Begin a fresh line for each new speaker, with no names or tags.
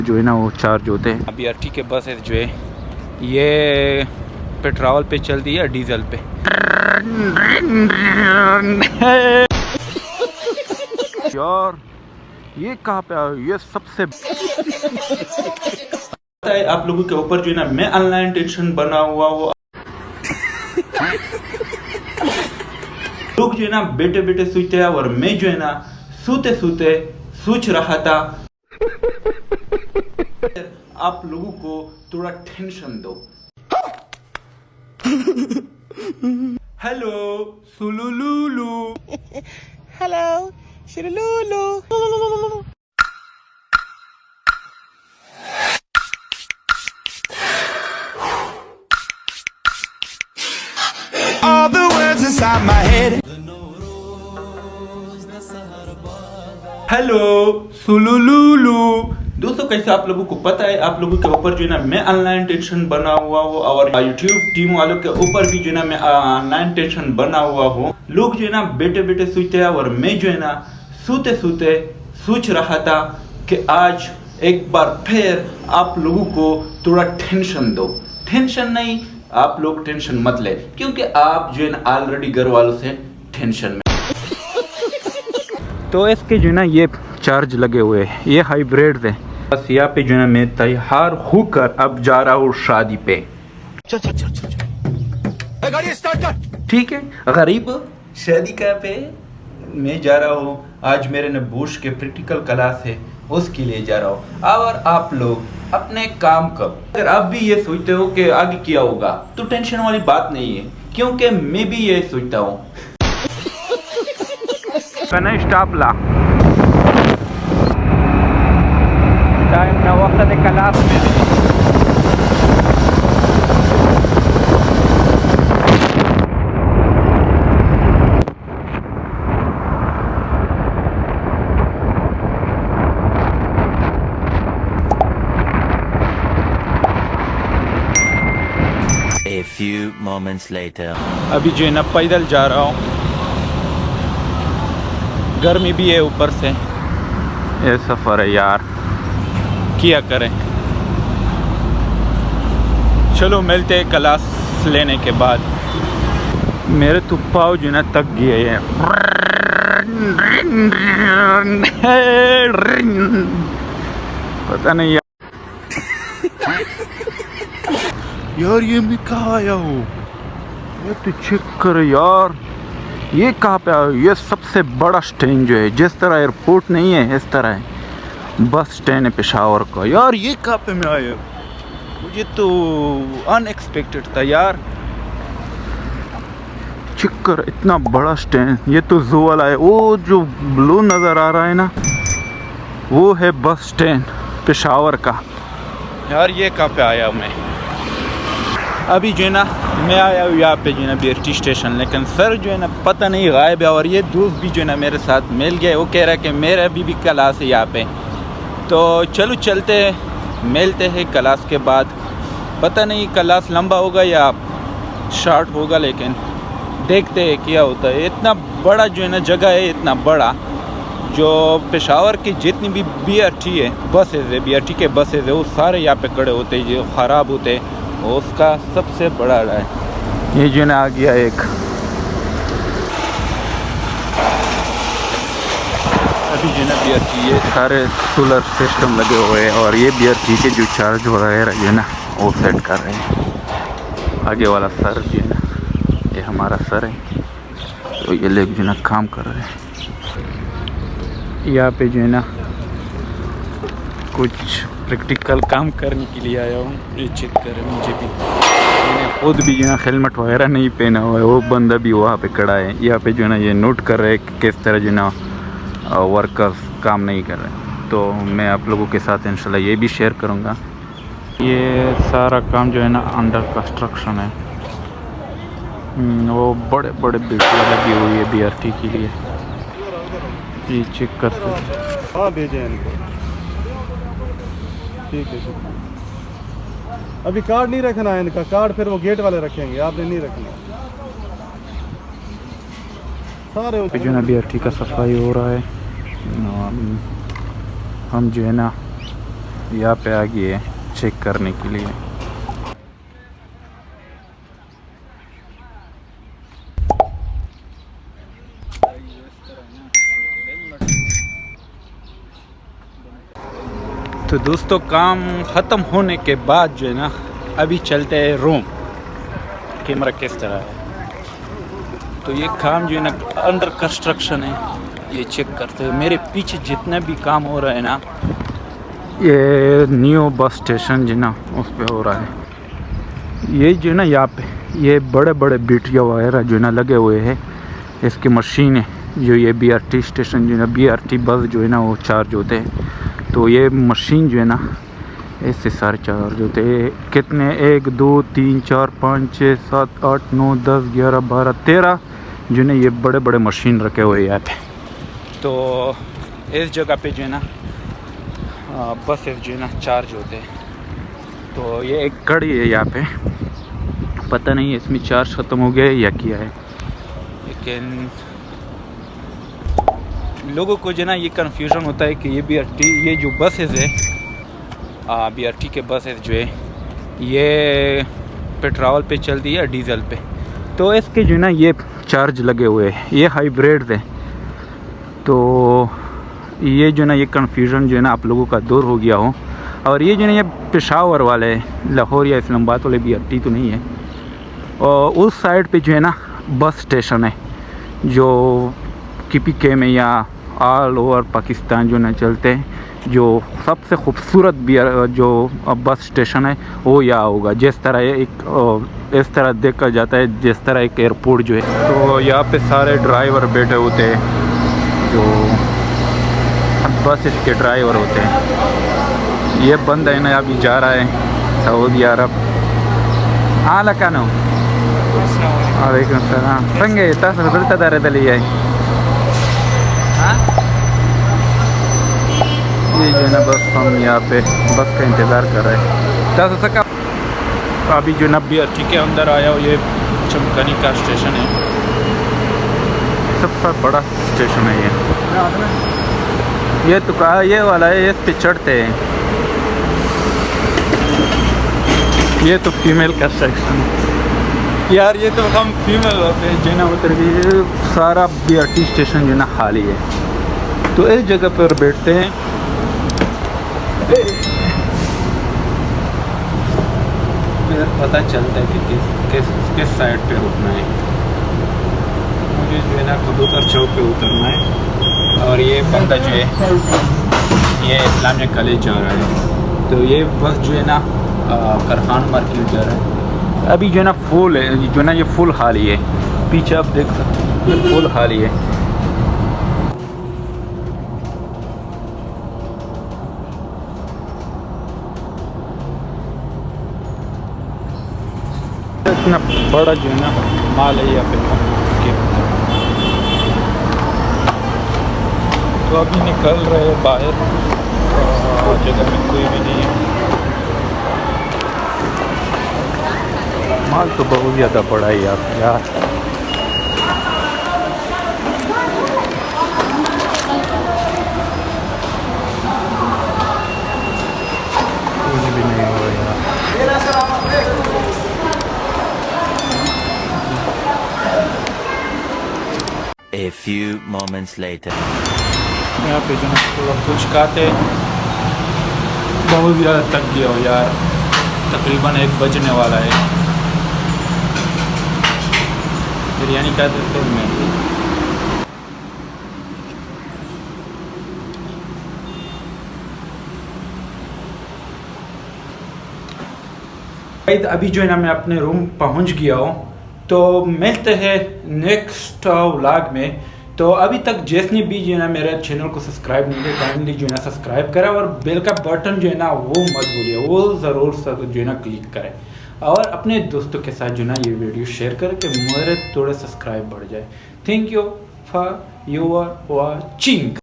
जो है ना वो चार्ज होते हैं। अभी BRT के बस है जो है ये पेट्रोल पे चलती है डीजल पे। यार ये कहाँ पे आया? ये सबसे पता है आप लोगों के ऊपर जो है ना मैं ऑनलाइन टेंशन बना हुआ हूँ। लोग जो है ना बेटे बेटे सोचते हैं और मैं जो है ना सोते सोते सोच रहा था आप लोगों को थोड़ा टेंशन दो। हेलो सुलुलुलु।
Hello, Shirululu.
All the words inside my head.
Hello सुलुलुलु। दोस्तों कैसे आप लोगों को पता है आप लोगों के ऊपर जो है ना मैं ऑनलाइन टेंशन बना हुआ हूँ और यूट्यूब टीम वालों के ऊपर भी जो है ना मैं ऑनलाइन टेंशन बना हुआ हूँ। लोग जो है ना बेटे बेटे सोचते हैं और मैं जो है ना सोते सोते सोच रहा था कि आज एक बार फिर आप लोगों को थोड़ा टेंशन दो। टेंशन नहीं, आप लोग टेंशन मत ले क्योंकि आप जो है ना ऑलरेडी घर वालों से टेंशन में। तो इसके जो है ना ये चार्ज लगे हुए हैं, ये हाइब्रिड है। बस यहाँ पे जो है ना मैं तैयार होकर अब जा रहा हूँ शादी पे।
चल चल चल चल गाड़ी स्टार्ट कर।
ठीक है गरीब शादी का पे मैं जा रहा हूँ। आज मेरे ने बुश के प्रैक्टिकल क्लास है उसके लिए जा रहा हूँ। और आप लोग अपने काम करो। अगर आप भी ये सोचते हो कि आगे क्या होगा तो टेंशन वाली बात नहीं है क्योंकि मैं भी ये सोचता हूँ। स्टॉप ला टाइम ना वक्त क्लास में
A few moments later.
अभी जो है ना पैदल जा रहा हूँ। गर्मी भी है ऊपर से। ये सफ़र है यार, क्या करें। चलो मिलते हैं क्लास लेने के बाद। मेरे तो पाँव जो ना थक गए हैं। पता नहीं यार ये मैं कहाँ आया हूँ? ये तो चेक कर यार, ये कहाँ पे आया? ये सबसे बड़ा स्टैंड जो है, जिस तरह एयरपोर्ट नहीं है इस तरह है बस स्टैंड है पेशावर का। यार ये कहाँ पे मैं आया? मुझे तो अनएक्सपेक्टेड था यार। चेक कर इतना बड़ा स्टैंड। ये तो जू वाला है। वो जो ब्लू नज़र आ रहा है ना वो है बस स्टैंड पेशावर का। यार ये कहाँ पे आया मैं? अभी जो है ना मैं आया हूँ यहाँ पे जो है ना BRT स्टेशन, लेकिन सर जो है ना पता नहीं गायब है। और ये दोस्त भी जो है ना मेरे साथ मिल गए। वो कह रहा है कि मेरा भी क्लास है यहाँ पे। तो चलो चलते मिलते हैं क्लास के बाद। पता नहीं क्लास लंबा होगा या शॉर्ट होगा, लेकिन देखते हैं क्या होता है। इतना बड़ा जो है ना जगह है, इतना बड़ा जो पेशावर की जितनी भी BRT है बसेज है, BRT के बसेज है वो सारे यहाँ पे खड़े होते हैं जो ख़राब होते हैं। उसका सबसे बड़ा है ये जो ना आ गया एक। अभी जो ना BRT ये सारे सोलर सिस्टम लगे हुए हैं और ये BRT के जो चार्ज वगैरह जो है ना वो सेट कर रहे हैं। आगे वाला सर जो है ना ये हमारा सर है, तो ये लोग जो ना काम कर रहे हैं। यहाँ पे जो है ना कुछ प्रैक्टिकल काम करने के लिए आया हूँ। ये चेक करें, मुझे भी मैंने खुद भी जो है हेलमेट वगैरह नहीं पहना हुआ है। वो बंदा भी वहाँ पे खड़ा है। यहाँ पे जो है ना ये नोट कर रहे हैं कि किस तरह जो है ना वर्कर्स काम नहीं कर रहे। तो मैं आप लोगों के साथ इंशाल्लाह ये भी शेयर करूँगा। ये सारा काम जो है ना अंडर कंस्ट्रक्शन है। वो बड़े बड़े बिल्डिंग लगी हुई है BRT के लिए। ये चेक कर सकते।
हाँ भेजें इनको। ठीक है अभी कार्ड नहीं रखना है इनका। कार्ड फिर वो गेट वाले रखेंगे, आपने नहीं रखना सारे।
जो है ना BRT का सफाई हो रहा है। हम जो है ना यहाँ पे आ गई है चेक करने के लिए। तो दोस्तों काम ख़त्म होने के बाद जो है ना अभी चलते हैं रूम। कैमरा किस तरह है, तो ये काम जो है ना अंडर कंस्ट्रक्शन है, ये चेक करते हैं। मेरे पीछे जितना भी काम हो रहा है ना, ये न्यू बस स्टेशन जो ना उस पे हो रहा है। ये जो है ना यहाँ पे ये बड़े बड़े बीटिया वगैरह जो है ना लगे हुए हैं, इसकी मशीन है। जो ये BRT स्टेशन जो है ना, BRT बस जो है ना वो चार्ज होते हैं, तो ये मशीन जो है ना इससे सारे चार्ज होते हैं। कितने 1 2 3 4 5 6 7 8 9 10 11 12 13 जो है ना ये बड़े बड़े मशीन रखे हुए हैं यहाँ पे। तो इस जगह पे जो है ना बसेस जो है ना चार्ज होते हैं। तो ये एक गाड़ी है यहाँ पे, पता नहीं इसमें चार्ज ख़त्म हो गया है या क्या है, लेकिन लोगों को जो है ना ये कन्फ्यूज़न होता है कि ये BRT ये जो बसेस है BRT के बसेस जो है ये पेट्रोल पे चलती है डीजल पे। तो इसके जो है ना ये चार्ज लगे हुए हैं, ये हाइब्रिड है। तो ये जो है ना ये कन्फ्यूज़न जो है ना आप लोगों का दूर हो गया हो। और ये जो है ये पेशावर वाले लाहौर या इस्लामाबाद वाले BRT तो नहीं है। और उस साइड पे जो है ना बस स्टेशन है जो KPK में या ऑल ओवर पाकिस्तान जो ना चलते हैं। जो सबसे खूबसूरत जो बस स्टेशन है वो यहाँ होगा। जिस तरह एक इस तरह देखा जाता है जिस तरह एक एयरपोर्ट जो है, तो यहाँ पे सारे ड्राइवर बैठे होते हैं जो बस इसके ड्राइवर होते हैं। ये बंद है ना अभी जा रहा है सऊदी अरब। हाँ लकानो वालेकुम सलाम संगे तास बदलता दारे दली है। ये जो है ना बस हम यहाँ पे बस का इंतज़ार कर रहे हैं। तास सका अभी जो ना BRT के अंदर आया, ये चमकनी का स्टेशन है, सबसे बड़ा स्टेशन है ये तो कहा ये वाला है, इस पे चढ़ते हैं। ये तो फीमेल का सेक्शन यार, ये तो हम फीमेल होते हैं जो ना उतर के सारा BRT स्टेशन जो ना खाली है। तो इस जगह पर बैठते हैं। फिर पता चलता है कि किस साइड पे रुकना है। मुझे जो है ना कबूतर चौक पे उतरना है। और ये बंदा जो है ये इस्लामिया कॉलेज जा रहा है। तो ये बस जो है ना कारखान मार्केट जा रहा है। अभी जो है ना फुल है, जो ना ये फुल खाली है। पीछे आप देख सकते हैं ये फुल खाली है। इतना बड़ा जो है ना माल है यहाँ पे। तो अभी निकल रहे हैं बाहर, जगह में कोई भी नहीं है। माल तो बहुत ज़्यादा बड़ा है यार। कुछ भी नहीं हो रहा यार।
A few moments later.
यहाँ पे जो है थोड़ा कुछ खाते, बहुत ज़्यादा थक गया हो यार। तकरीबन 1 बजने वाला है। बिरयानी का देते मैं अभी जो है ना मैं अपने रूम पहुंच गया हूँ। तो मिलते हैं नेक्स्ट व्लॉग में। तो अभी तक जिसने भी जो है ना मेरे चैनल को सब्सक्राइब नहीं किया, काइंडली जो है ना सब्सक्राइब करें और बेल का बटन जो है ना वो मत भूलिए, वो ज़रूर जो है ना क्लिक करें। और अपने दोस्तों के साथ जो है ना ये वीडियो शेयर करें कि मेरे थोड़े सब्सक्राइब बढ़ जाए। Thank you for your watching.